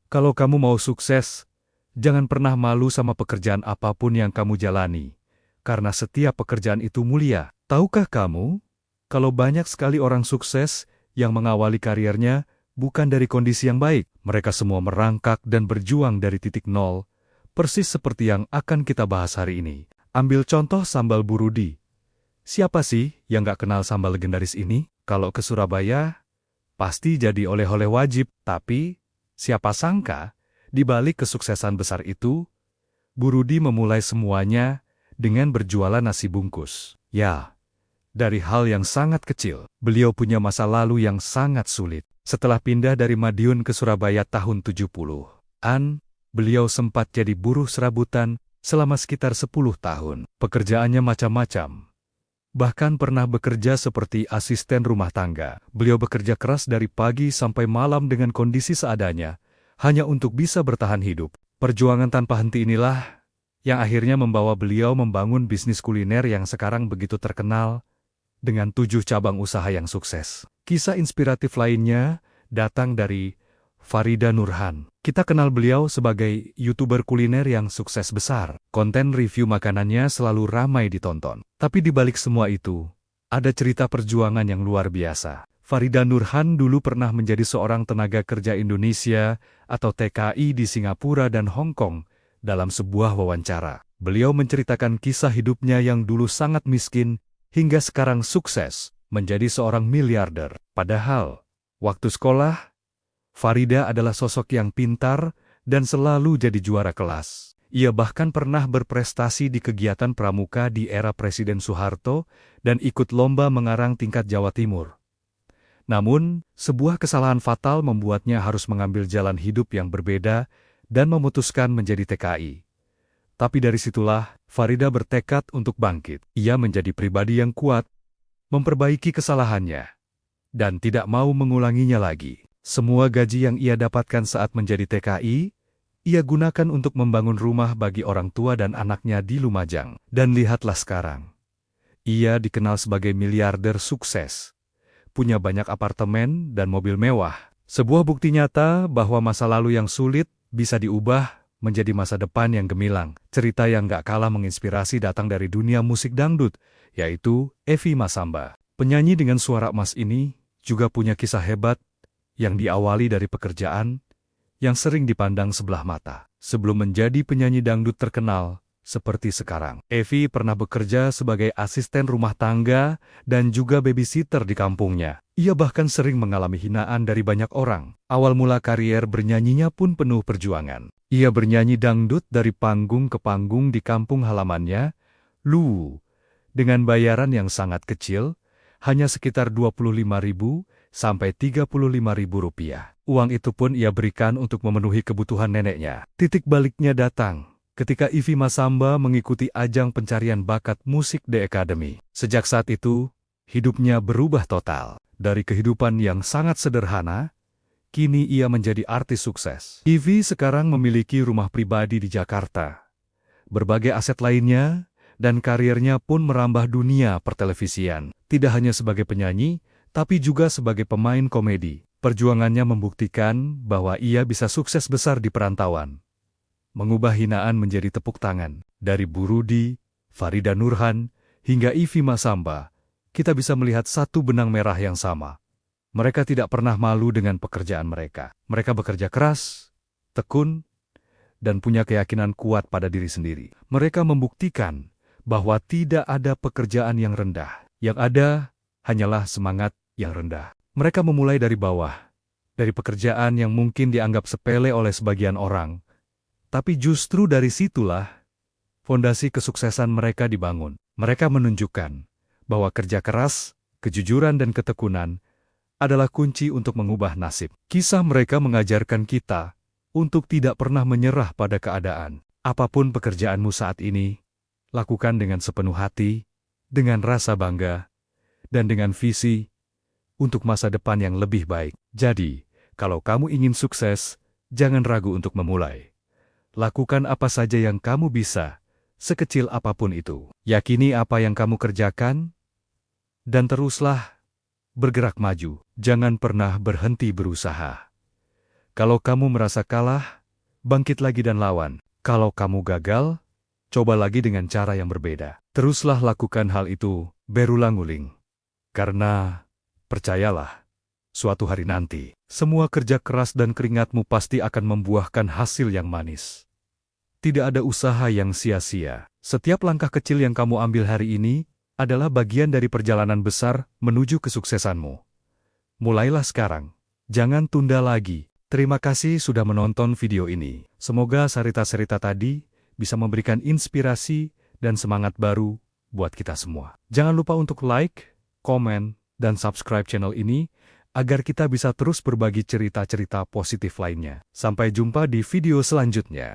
Kalau kamu mau sukses, jangan pernah malu sama pekerjaan apapun yang kamu jalani, karena setiap pekerjaan itu mulia. Tahukah kamu, kalau banyak sekali orang sukses yang mengawali karirnya bukan dari kondisi yang baik, mereka semua merangkak dan berjuang dari titik nol, persis seperti yang akan kita bahas hari ini. Ambil contoh sambal Burudi. Siapa sih yang gak kenal sambal legendaris ini? Kalau ke Surabaya, pasti jadi oleh-oleh wajib, tapi siapa sangka, di balik kesuksesan besar itu, Burudi memulai semuanya dengan berjualan nasi bungkus. Ya, dari hal yang sangat kecil, beliau punya masa lalu yang sangat sulit. Setelah pindah dari Madiun ke Surabaya tahun 70-an, beliau sempat jadi buruh serabutan selama sekitar 10 tahun. Pekerjaannya macam-macam. Bahkan pernah bekerja seperti asisten rumah tangga. Beliau bekerja keras dari pagi sampai malam dengan kondisi seadanya, hanya untuk bisa bertahan hidup. Perjuangan tanpa henti inilah yang akhirnya membawa beliau membangun bisnis kuliner yang sekarang begitu terkenal dengan 7 cabang usaha yang sukses. Kisah inspiratif lainnya datang dari Farida Nurhan. Kita kenal beliau sebagai YouTuber kuliner yang sukses besar. Konten review makanannya selalu ramai ditonton. Tapi di balik semua itu, ada cerita perjuangan yang luar biasa. Farida Nurhan dulu pernah menjadi seorang tenaga kerja Indonesia atau TKI di Singapura dan Hong Kong dalam sebuah wawancara. Beliau menceritakan kisah hidupnya yang dulu sangat miskin hingga sekarang sukses menjadi seorang miliarder. Padahal, waktu sekolah, Farida adalah sosok yang pintar dan selalu jadi juara kelas. Ia bahkan pernah berprestasi di kegiatan pramuka di era Presiden Soeharto dan ikut lomba mengarang tingkat Jawa Timur. Namun, sebuah kesalahan fatal membuatnya harus mengambil jalan hidup yang berbeda dan memutuskan menjadi TKI. Tapi dari situlah, Farida bertekad untuk bangkit. Ia menjadi pribadi yang kuat, memperbaiki kesalahannya, dan tidak mau mengulanginya lagi. Semua gaji yang ia dapatkan saat menjadi TKI, ia gunakan untuk membangun rumah bagi orang tua dan anaknya di Lumajang. Dan lihatlah sekarang. Ia dikenal sebagai miliarder sukses, punya banyak apartemen dan mobil mewah. Sebuah bukti nyata bahwa masa lalu yang sulit bisa diubah menjadi masa depan yang gemilang. Cerita yang gak kalah menginspirasi datang dari dunia musik dangdut, yaitu Evi Masamba. Penyanyi dengan suara emas ini juga punya kisah hebat yang diawali dari pekerjaan yang sering dipandang sebelah mata. Sebelum menjadi penyanyi dangdut terkenal seperti sekarang, Evi pernah bekerja sebagai asisten rumah tangga dan juga babysitter di kampungnya. Ia bahkan sering mengalami hinaan dari banyak orang. Awal mula karier bernyanyinya pun penuh perjuangan. Ia bernyanyi dangdut dari panggung ke panggung di kampung halamannya, dengan bayaran yang sangat kecil, hanya sekitar 25.000 sampai 35.000 rupiah. Uang itu pun ia berikan untuk memenuhi kebutuhan neneknya. Titik baliknya datang ketika Evi Masamba mengikuti ajang pencarian bakat musik The Academy. Sejak saat itu, hidupnya berubah total. Dari kehidupan yang sangat sederhana, kini ia menjadi artis sukses. Evi sekarang memiliki rumah pribadi di Jakarta, berbagai aset lainnya, dan karirnya pun merambah dunia pertelevisian. Tidak hanya sebagai penyanyi, tapi juga sebagai pemain komedi. Perjuangannya membuktikan bahwa ia bisa sukses besar di perantauan, mengubah hinaan menjadi tepuk tangan. Dari Burudi, Farida Nurhan, hingga Evi Masamba, kita bisa melihat satu benang merah yang sama. Mereka tidak pernah malu dengan pekerjaan mereka. Mereka bekerja keras, tekun, dan punya keyakinan kuat pada diri sendiri. Mereka membuktikan bahwa tidak ada pekerjaan yang rendah. Yang ada hanyalah semangat yang rendah. Mereka memulai dari bawah, dari pekerjaan yang mungkin dianggap sepele oleh sebagian orang. Tapi justru dari situlah fondasi kesuksesan mereka dibangun. Mereka menunjukkan bahwa kerja keras, kejujuran dan ketekunan adalah kunci untuk mengubah nasib. Kisah mereka mengajarkan kita untuk tidak pernah menyerah pada keadaan. Apapun pekerjaanmu saat ini, lakukan dengan sepenuh hati, dengan rasa bangga, dan dengan visi untuk masa depan yang lebih baik. Jadi, kalau kamu ingin sukses, jangan ragu untuk memulai. Lakukan apa saja yang kamu bisa, sekecil apapun itu. Yakini apa yang kamu kerjakan, dan teruslah bergerak maju. Jangan pernah berhenti berusaha. Kalau kamu merasa kalah, bangkit lagi dan lawan. Kalau kamu gagal, coba lagi dengan cara yang berbeda. Teruslah lakukan hal itu, berulang-ulang. Karena, percayalah, suatu hari nanti, semua kerja keras dan keringatmu pasti akan membuahkan hasil yang manis. Tidak ada usaha yang sia-sia. Setiap langkah kecil yang kamu ambil hari ini adalah bagian dari perjalanan besar menuju kesuksesanmu. Mulailah sekarang. Jangan tunda lagi. Terima kasih sudah menonton video ini. Semoga cerita-cerita tadi bisa memberikan inspirasi dan semangat baru buat kita semua. Jangan lupa untuk like, komen, dan subscribe channel ini agar kita bisa terus berbagi cerita-cerita positif lainnya. Sampai jumpa di video selanjutnya.